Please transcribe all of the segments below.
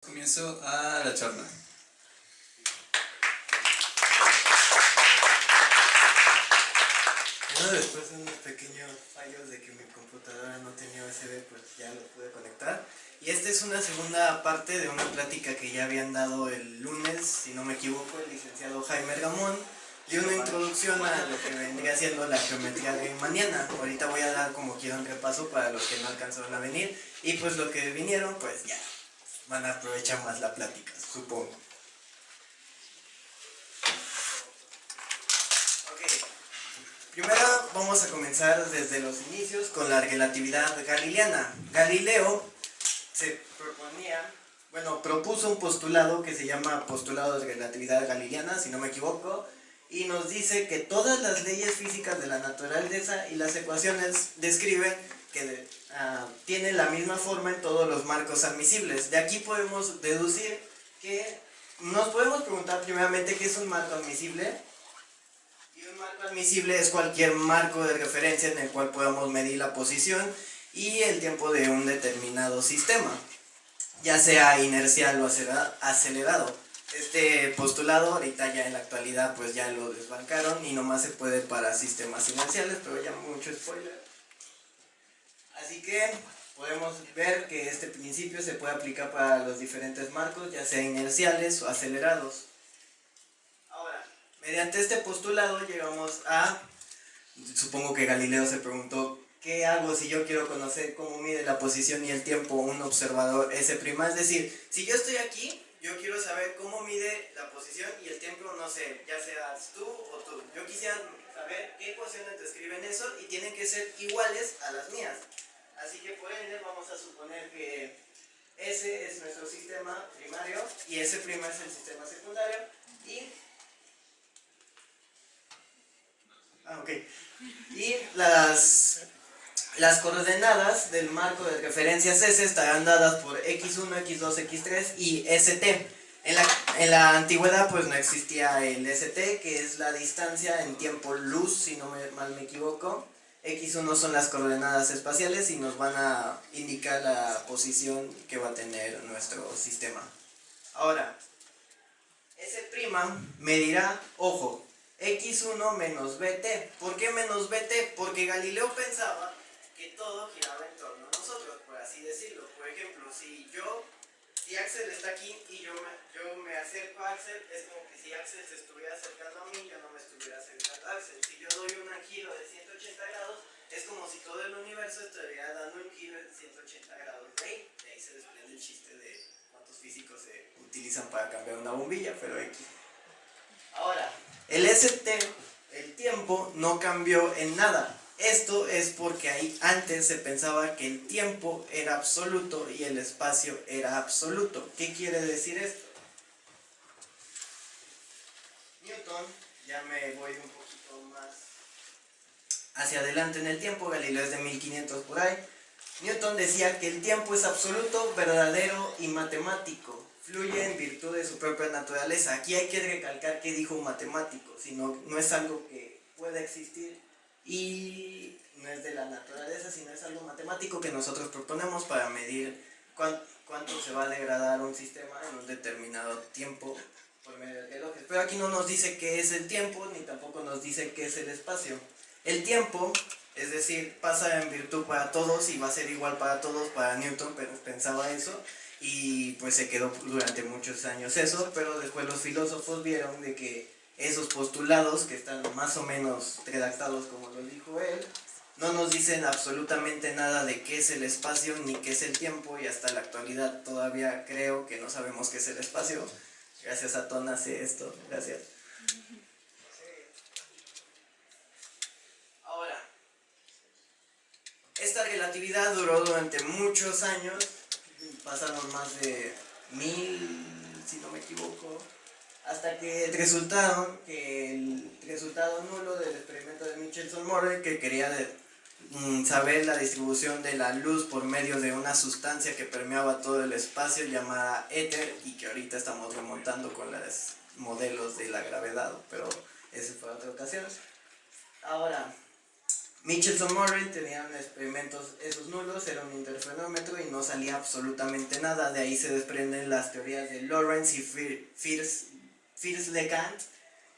Comienzo a la charla. Bueno, después de unos pequeños fallos de que mi computadora no tenía USB, pues ya lo pude conectar. Y esta es una segunda parte de una plática que ya habían dado el lunes, si no me equivoco, el licenciado Jaime Gamón, y una introducción a lo que vendría siendo la geometría riemanniana. Ahorita voy a dar como quiera un repaso para los que no alcanzaron a venir, y pues los que vinieron, pues ya van a aprovechar más la plática, supongo. Primero vamos a comenzar desde los inicios con la relatividad galileana. Galileo propuso un postulado que se llama postulado de relatividad galileana, si no me equivoco, y nos dice que todas las leyes físicas de la naturaleza y las ecuaciones describen que tienen la misma forma en todos los marcos admisibles. De aquí podemos deducir que nos podemos preguntar primeramente qué es un marco admisible. Y un marco admisible es cualquier marco de referencia en el cual podamos medir la posición y el tiempo de un determinado sistema, ya sea inercial o acelerado. Este postulado ahorita ya en la actualidad pues ya lo desbancaron y nomás se puede para sistemas inerciales, pero ya mucho spoiler. Así que podemos ver que este principio se puede aplicar para los diferentes marcos, ya sea inerciales o acelerados. Ahora, mediante este postulado llegamos a, supongo que Galileo se preguntó, ¿qué hago si yo quiero conocer cómo mide la posición y el tiempo un observador S'? Es decir, si yo estoy aquí, yo quiero saber cómo mide la posición y el tiempo, no sé, ya seas tú o tú. Yo quisiera saber qué ecuaciones describen eso y tienen que ser iguales a las mías. Así que por ende vamos a suponer que S es nuestro sistema primario y S' es el sistema secundario y las coordenadas del marco de referencias S estarán dadas por x1, x2, x3 y st. En la antigüedad pues no existía el st, que es la distancia en tiempo luz, si no mal me equivoco. x1 son las coordenadas espaciales y nos van a indicar la posición que va a tener nuestro sistema. Ahora, S' medirá, ojo, x1 menos bt. ¿Por qué menos bt? Porque Galileo pensaba que todo giraba en torno a nosotros, por así decirlo. Por ejemplo, si Axel está aquí y yo me acerco a Axel, es como que si Axel se estuviera acercando a mí, yo no me estuviera acercando a Axel. Si yo doy un giro de 180 grados, es como si todo el universo estuviera dando un giro de 180 grados. De ahí se desprende el chiste de cuántos físicos se utilizan para cambiar una bombilla, pero X. Ahora, el st, el tiempo, no cambió en nada. Esto es porque ahí antes se pensaba que el tiempo era absoluto y el espacio era absoluto. ¿Qué quiere decir esto? Newton, ya me voy un poquito más hacia adelante en el tiempo, Galileo es de 1500 por ahí. Newton decía que el tiempo es absoluto, verdadero y matemático. Fluye en virtud de su propia naturaleza. Aquí hay que recalcar que dijo matemático, sino no es algo que pueda existir y no es de la naturaleza, sino es algo matemático que nosotros proponemos para medir cuánto se va a degradar un sistema en un determinado tiempo por medio de relojes. Pero aquí no nos dice qué es el tiempo, ni tampoco nos dice qué es el espacio. El tiempo, es decir, pasa en virtud para todos y va a ser igual para todos, para Newton, pero pensaba eso y pues se quedó durante muchos años eso, pero después los filósofos vieron de que esos postulados que están más o menos redactados como lo dijo él, no nos dicen absolutamente nada de qué es el espacio ni qué es el tiempo y hasta la actualidad todavía creo que no sabemos qué es el espacio. Gracias a Ton hace esto, gracias. Ahora, esta relatividad duró durante muchos años, pasaron más de 1000, si no me equivoco, hasta que el resultado nulo del experimento de Michelson-Morley, que quería saber la distribución de la luz por medio de una sustancia que permeaba todo el espacio llamada éter y que ahorita estamos remontando con los modelos de la gravedad, pero eso fue otra ocasión. Ahora, Michelson-Morley tenían experimentos esos nulos, era un interferómetro y no salía absolutamente nada. De ahí se desprenden las teorías de Lorentz y Fierz-Legrand,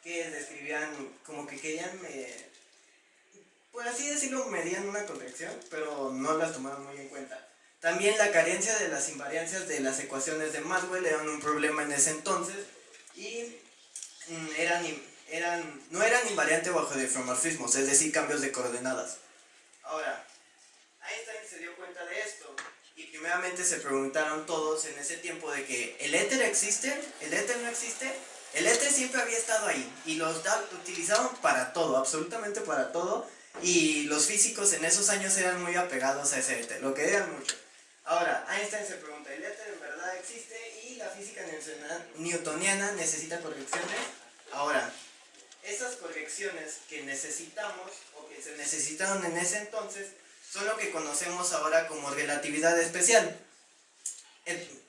que describían como que querían, por así decirlo, medían una contracción, pero no las tomaron muy en cuenta. También la carencia de las invariancias de las ecuaciones de Maxwell eran un problema en ese entonces y no eran invariantes bajo diffeomorfismos, es decir, cambios de coordenadas. Ahora, Einstein se dio cuenta de esto y primeramente se preguntaron todos en ese tiempo de que ¿el éter existe? ¿El éter no existe? El éter siempre había estado ahí y lo utilizaban para todo, absolutamente para todo, y los físicos en esos años eran muy apegados a ese éter, lo querían mucho. Ahora, Einstein se pregunta, ¿el éter en verdad existe? Y la física newtoniana necesita correcciones. Ahora, esas correcciones que necesitamos, o que se necesitaron en ese entonces, son lo que conocemos ahora como relatividad especial.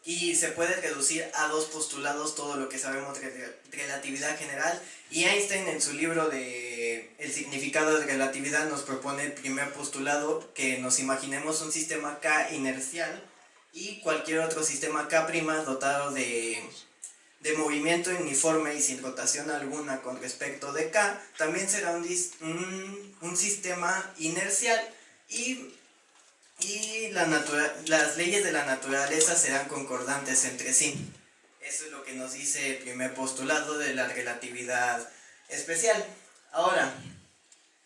Y se puede reducir a dos postulados todo lo que sabemos de relatividad general. Y Einstein en su libro de El significado de relatividad nos propone el primer postulado, que nos imaginemos un sistema K inercial y cualquier otro sistema K' dotado de movimiento uniforme y sin rotación alguna con respecto de K, también será un sistema inercial y las leyes de la naturaleza serán concordantes entre sí. Eso es lo que nos dice el primer postulado de la relatividad especial. Ahora,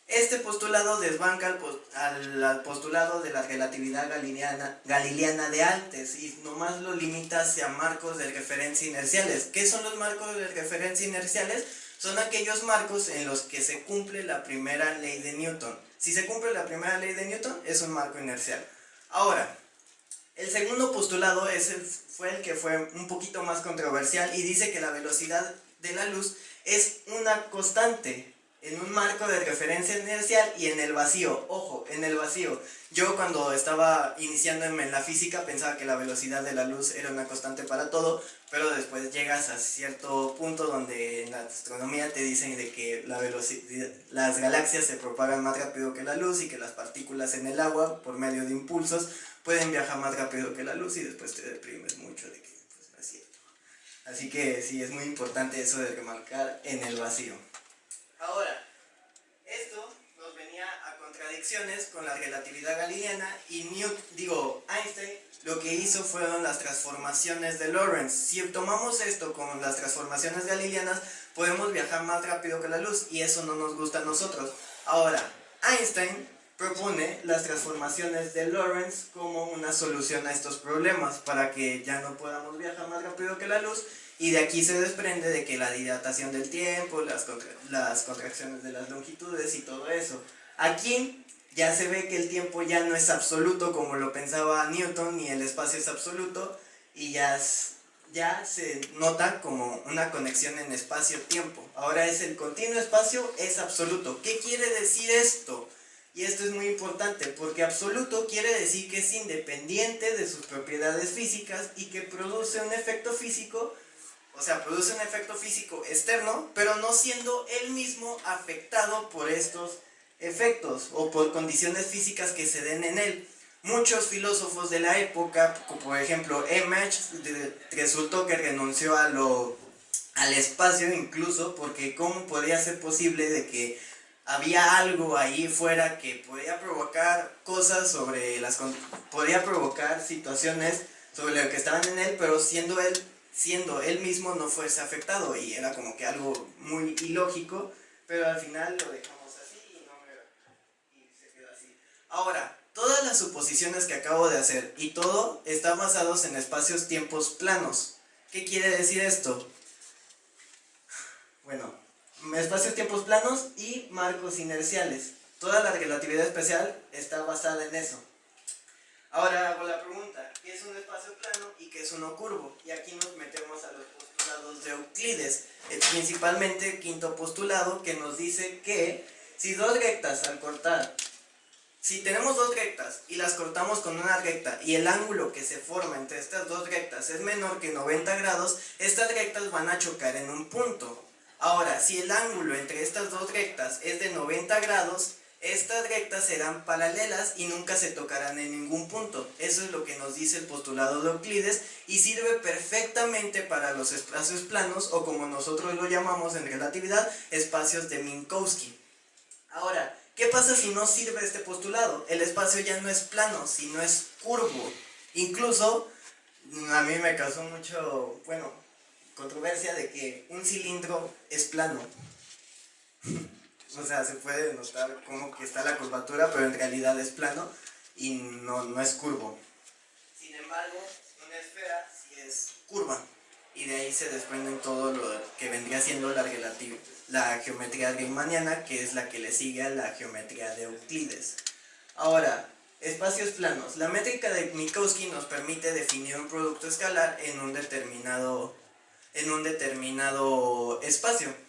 este postulado desbanca al postulado de la relatividad galileana de antes y nomás lo limita hacia marcos de referencia inerciales. ¿Qué son los marcos de referencia inerciales? Son aquellos marcos en los que se cumple la primera ley de Newton. Si se cumple la primera ley de Newton, es un marco inercial. Ahora, el segundo postulado fue el que fue un poquito más controversial y dice que la velocidad de la luz es una constante en un marco de referencia inercial y en el vacío. Ojo, en el vacío. Yo cuando estaba iniciándome en la física pensaba que la velocidad de la luz era una constante para todo, pero después llegas a cierto punto donde en la astronomía te dicen de que las galaxias se propagan más rápido que la luz y que las partículas en el agua, por medio de impulsos, pueden viajar más rápido que la luz y después te deprimes mucho de que pues, no es cierto. Así que sí, es muy importante eso de remarcar en el vacío. Ahora, esto nos venía a contradicciones con la relatividad galileana y Einstein lo que hizo fueron las transformaciones de Lorentz. Si tomamos esto con las transformaciones galileanas, podemos viajar más rápido que la luz y eso no nos gusta a nosotros. Ahora, Einstein propone las transformaciones de Lorentz como una solución a estos problemas para que ya no podamos viajar más rápido que la luz. Y de aquí se desprende de que la dilatación del tiempo, las contracciones de las longitudes y todo eso. Aquí ya se ve que el tiempo ya no es absoluto como lo pensaba Newton, ni el espacio es absoluto, y ya se nota como una conexión en espacio-tiempo. Ahora es el continuo espacio, es absoluto. ¿Qué quiere decir esto? Y esto es muy importante, porque absoluto quiere decir que es independiente de sus propiedades físicas y que produce un efecto físico. O sea, produce un efecto físico externo, pero no siendo él mismo afectado por estos efectos o por condiciones físicas que se den en él. Muchos filósofos de la época, como por ejemplo Emmerich, resultó que renunció al espacio incluso, porque cómo podía ser posible de que había algo ahí fuera que podía provocar cosas podía provocar situaciones sobre lo que estaban en él, pero siendo él mismo no fuese afectado, y era como que algo muy ilógico, pero al final lo dejamos así y se quedó así. Ahora, todas las suposiciones que acabo de hacer y todo están basados en espacios-tiempos planos. ¿Qué quiere decir esto? Bueno, espacios-tiempos planos y marcos inerciales. Toda la relatividad especial está basada en eso. Ahora hago la pregunta, ¿qué es un espacio plano y qué es uno curvo? Y aquí nos metemos a los postulados de Euclides, principalmente el quinto postulado, que nos dice que si tenemos dos rectas y las cortamos con una recta y el ángulo que se forma entre estas dos rectas es menor que 90 grados, estas rectas van a chocar en un punto. Ahora, si el ángulo entre estas dos rectas es de 90 grados, Estas rectas serán paralelas y nunca se tocarán en ningún punto. Eso es lo que nos dice el postulado de Euclides y sirve perfectamente para los espacios planos, o como nosotros lo llamamos en relatividad, espacios de Minkowski. Ahora, ¿qué pasa si no sirve este postulado? El espacio ya no es plano, sino es curvo. Incluso, a mí me causó mucho, controversia de que un cilindro es plano. O sea, se puede notar como que está la curvatura, pero en realidad es plano y no es curvo. Sin embargo, una esfera sí es curva, y de ahí se desprenden todo lo que vendría siendo la geometría riemanniana, que es la que le sigue a la geometría de Euclides. Ahora, espacios planos. La métrica de Minkowski nos permite definir un producto escalar en un determinado espacio.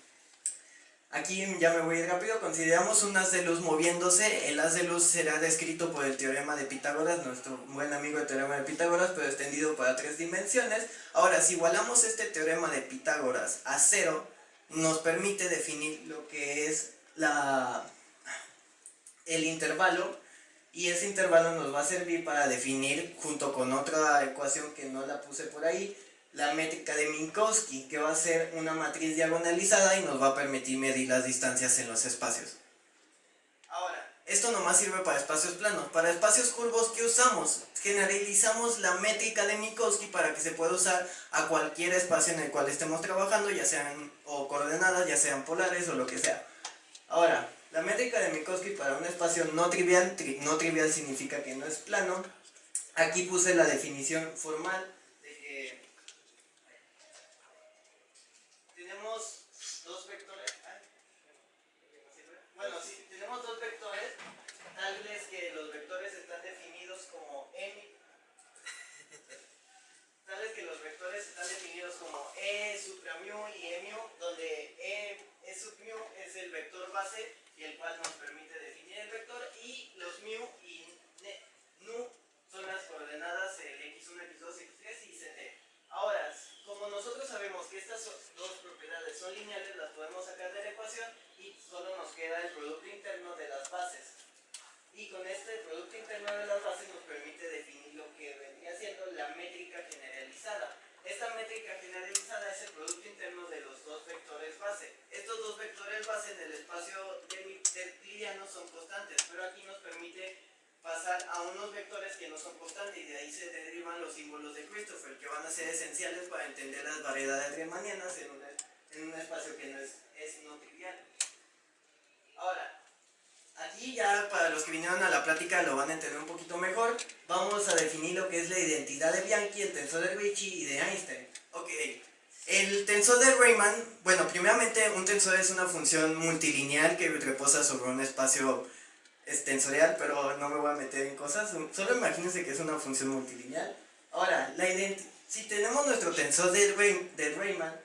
Aquí ya me voy a ir rápido. Consideramos un haz de luz moviéndose. El haz de luz será descrito por el teorema de Pitágoras, nuestro buen amigo el teorema de Pitágoras, pero extendido para 3 dimensiones. Ahora, si igualamos este teorema de Pitágoras a 0, nos permite definir lo que es el intervalo, y ese intervalo nos va a servir para definir, junto con otra ecuación que no la puse por ahí, la métrica de Minkowski, que va a ser una matriz diagonalizada y nos va a permitir medir las distancias en los espacios. Ahora, esto nomás sirve para espacios planos. Para espacios curvos, ¿qué usamos? Generalizamos la métrica de Minkowski para que se pueda usar a cualquier espacio en el cual estemos trabajando, ya sean coordenadas, ya sean polares o lo que sea. Ahora, la métrica de Minkowski para un espacio no trivial, no trivial significa que no es plano. Aquí puse la definición formal de que tenemos dos vectores. Sí, tenemos dos vectores, tales que los vectores están definidos como E supramu y E mu, donde E sub mu es el vector base y el cual nos permite definir el vector, y los mu y nu son las coordenadas, el x1, x2, x3 y zt. Ahora, como nosotros sabemos que estas dos propiedades son lineales, las podemos sacar de la ecuación y solo nos queda el producto interno de las bases. Y con este producto interno de las bases nos permite definir lo que vendría siendo la métrica generalizada. Esta métrica generalizada es el producto interno de los dos vectores base. Estos dos vectores base en el espacio euclidiano son constantes, pero aquí nos permite pasar a unos vectores que no son constantes, y de ahí se derivan los símbolos de Christoffel, que van a ser esenciales para entender las variedades riemannianas en un espacio que no es no trivial. Ahora, aquí ya para los que vinieron a la plática lo van a entender un poquito mejor. Vamos a definir lo que es la identidad de Bianchi, el tensor de Ricci y de Einstein. Ok, el tensor de Riemann, primeramente un tensor es una función multilineal que reposa sobre un espacio tensorial, pero no me voy a meter en cosas. Solo imagínense que es una función multilineal. Ahora, si tenemos nuestro tensor de Riemann,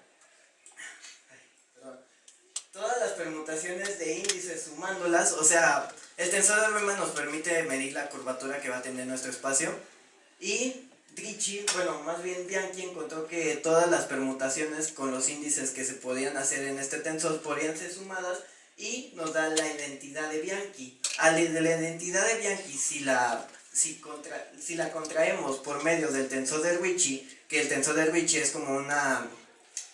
todas las permutaciones de índices sumándolas, o sea, el tensor de Riemann nos permite medir la curvatura que va a tener nuestro espacio, y Ricci, más bien Bianchi, encontró que todas las permutaciones con los índices que se podían hacer en este tensor podrían ser sumadas y nos da la identidad de Bianchi. A la identidad de Bianchi, si la contraemos por medio del tensor de Ricci, que el tensor de Ricci es como una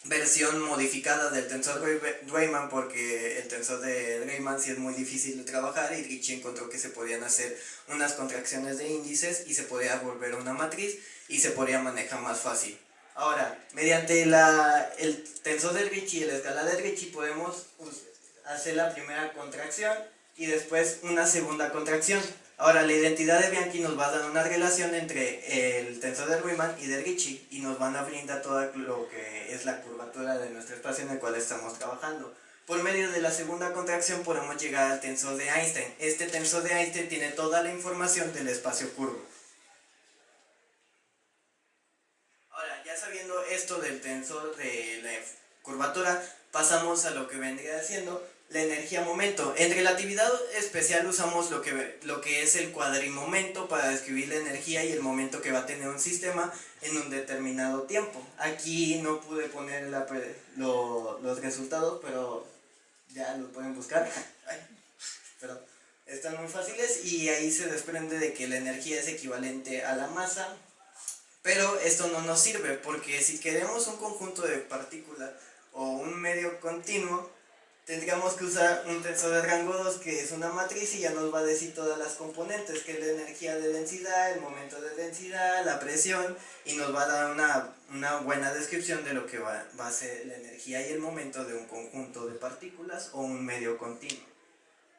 versión modificada del tensor de Riemann, porque el tensor de Riemann sí es muy difícil de trabajar, y Ricci encontró que se podían hacer unas contracciones de índices y se podía volver una matriz y se podía manejar más fácil. Ahora, mediante el tensor de Ricci y la escala de Ricci podemos hacer la primera contracción y después una segunda contracción. Ahora, la identidad de Bianchi nos va a dar una relación entre el tensor de Riemann y de Ricci, y nos van a brindar todo lo que es la curvatura de nuestro espacio en el cual estamos trabajando. Por medio de la segunda contracción podemos llegar al tensor de Einstein. Este tensor de Einstein tiene toda la información del espacio curvo. Ahora, ya sabiendo esto del tensor de la curvatura, pasamos a lo que vendría siendo la energía-momento. En relatividad especial usamos lo que es el cuadrimomento para describir la energía y el momento que va a tener un sistema en un determinado tiempo. Aquí no pude poner los resultados, pero ya lo pueden buscar. Ay, perdón. están muy fáciles y ahí se desprende de que la energía es equivalente a la masa, pero esto no nos sirve porque si queremos un conjunto de partículas o un medio continuo, tendríamos que usar un tensor de rango 2 que es una matriz y ya nos va a decir todas las componentes, que es la energía de densidad, el momento de densidad, la presión, y nos va a dar una buena descripción de lo que va a ser la energía y el momento de un conjunto de partículas o un medio continuo.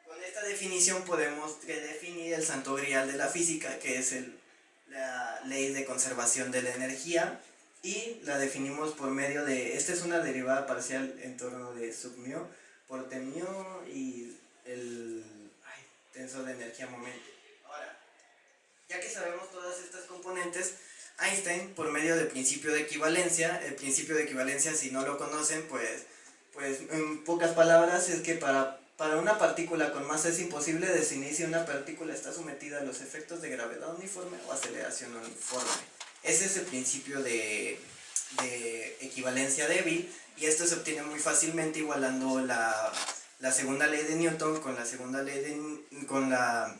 Con esta definición podemos redefinir el santo grial de la física, que es la ley de conservación de la energía, y la definimos por medio de, esta es una derivada parcial en torno de sub mu por t mu y el tensor de energía momento. Ahora, ya que sabemos todas estas componentes, Einstein, por medio del principio de equivalencia, el principio de equivalencia, si no lo conocen, pues en pocas palabras es que para una partícula con masa es imposible definir si una partícula está sometida a los efectos de gravedad uniforme o aceleración uniforme. Ese es el principio de equivalencia débil, y esto se obtiene muy fácilmente igualando la segunda ley de Newton con con la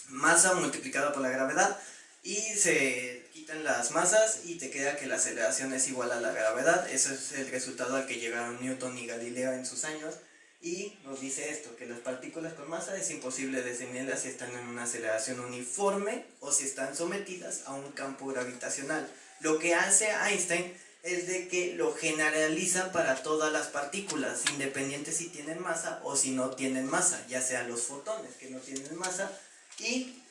masa multiplicada por la gravedad, y se quitan las masas y te queda que la aceleración es igual a la gravedad. Eso es el resultado al que llegaron Newton y Galileo en sus años, y nos dice esto, que las partículas con masa es imposible definirlas si están en una aceleración uniforme o si están sometidas a un campo gravitacional. Lo que hace Einstein es de que lo generaliza para todas las partículas, independiente si tienen masa o si no tienen masa, ya sea los fotones que no tienen masa, y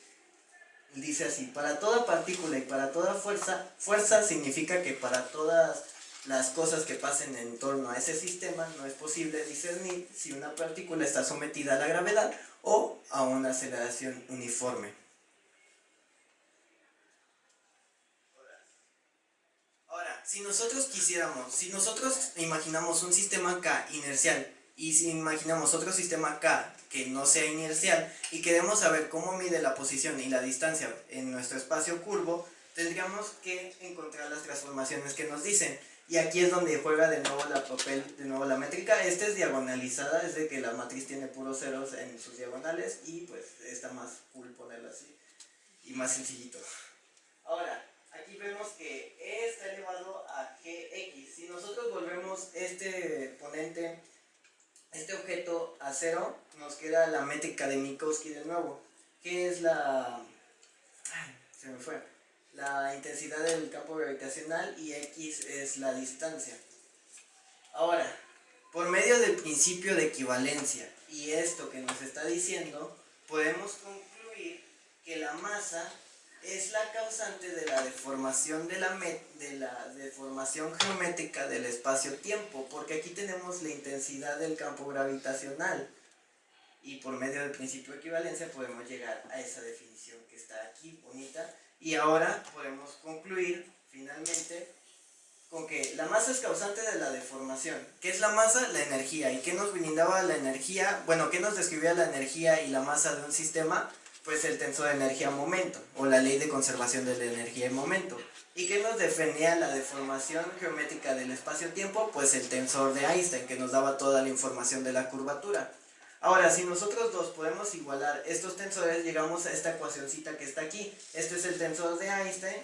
dice así: para toda partícula y para toda fuerza significa que para todas las cosas que pasen en torno a ese sistema no es posible discernir si una partícula está sometida a la gravedad o a una aceleración uniforme. Ahora, si nosotros imaginamos un sistema K inercial y si imaginamos otro sistema K que no sea inercial y queremos saber cómo mide la posición y la distancia en nuestro espacio curvo, tendríamos que encontrar las transformaciones que nos dicen. Y aquí es donde juega de nuevo la métrica. Esta es diagonalizada, es de que la matriz tiene puros ceros en sus diagonales, y pues está más cool ponerlo así y más sencillito. Ahora, aquí vemos que E está elevado a Gx. Si nosotros volvemos este objeto a cero, nos queda la métrica de Minkowski de nuevo, que es la intensidad del campo gravitacional, y x es la distancia. Ahora, por medio del principio de equivalencia y esto que nos está diciendo, podemos concluir que la masa es la causante de la deformación de la deformación geométrica del espacio-tiempo, porque aquí tenemos la intensidad del campo gravitacional, y por medio del principio de equivalencia podemos llegar a esa definición que está aquí bonita. Y ahora podemos concluir finalmente con que la masa es causante de la deformación. ¿Qué es la masa? La energía. ¿Y qué nos brindaba la energía? Bueno, ¿qué nos describía la energía y la masa de un sistema? Pues el tensor de energía-momento, o la ley de conservación de la energía y momento. ¿Y qué nos definía la deformación geométrica del espacio-tiempo? Pues el tensor de Einstein, que nos daba toda la información de la curvatura. Ahora, si nosotros dos podemos igualar estos tensores, llegamos a esta ecuacioncita que está aquí. Este es el tensor de Einstein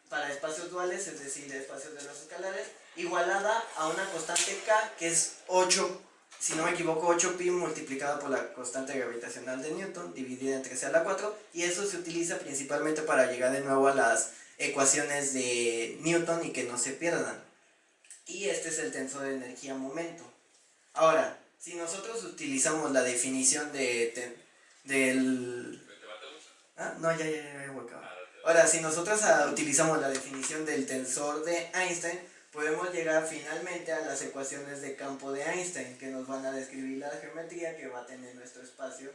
para espacios duales, es decir, espacios de los escalares, igualada a una constante K, que es 8, si no me equivoco, 8pi multiplicado por la constante gravitacional de Newton, dividida entre c a la 4, y eso se utiliza principalmente para llegar de nuevo a las ecuaciones de Newton y que no se pierdan. Y este es el tensor de energía-momento. Ahora, si nosotros utilizamos la definición del... Ah, no, ya, ahora, si nosotros utilizamos la definición del tensor de Einstein, podemos llegar finalmente a las ecuaciones de campo de Einstein, que nos van a describir la geometría que va a tener nuestro espacio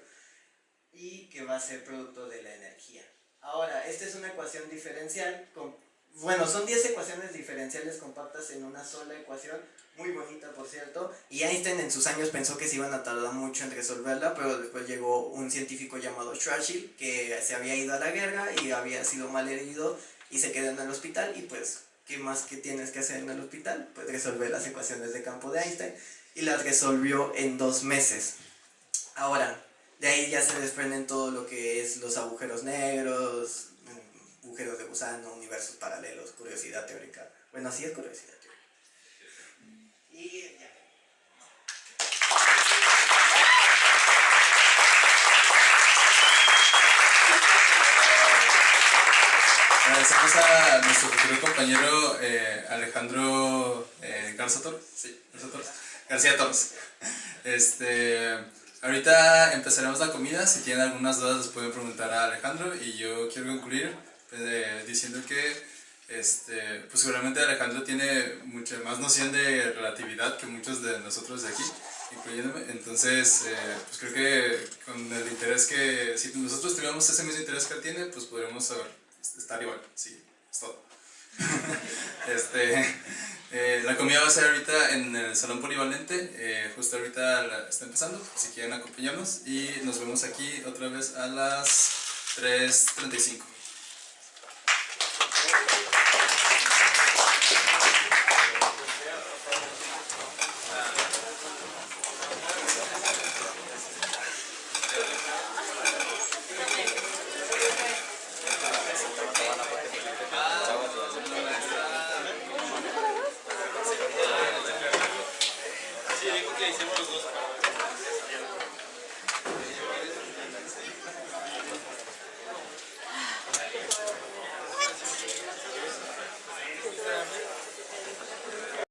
y que va a ser producto de la energía. Ahora, esta es una ecuación diferencial, son 10 ecuaciones diferenciales compactas en una sola ecuación, muy bonita por cierto, y Einstein en sus años pensó que se iban a tardar mucho en resolverla, pero después llegó un científico llamado Schwarzschild, que se había ido a la guerra y había sido mal herido y se quedó en el hospital, y pues, ¿qué más que tienes que hacer en el hospital? Pues resolver las ecuaciones de campo de Einstein, y las resolvió en 2 meses. Ahora, De ahí ya se desprenden todo lo que es los agujeros negros, agujeros de gusano, universos paralelos, curiosidad teórica. Bueno, sí es curiosidad teórica. Y ya. Agradecemos a nuestro futuro compañero Alejandro Garza Torres. Sí, Garza Torres. García Torres. Ahorita empezaremos la comida. Si tienen algunas dudas, les pueden preguntar a Alejandro. Y yo quiero concluir diciendo que pues seguramente Alejandro tiene mucha más noción de relatividad que muchos de nosotros de aquí, incluyéndome. Entonces, pues creo que con el interés que, si nosotros tuviéramos ese mismo interés que él tiene, pues podríamos estar igual. Sí, es todo. La comida va a ser ahorita en el salón polivalente, justo ahorita está empezando, si quieren acompañarnos, y nos vemos aquí otra vez a las 3:35. Sí, dijo que hicimos los dos.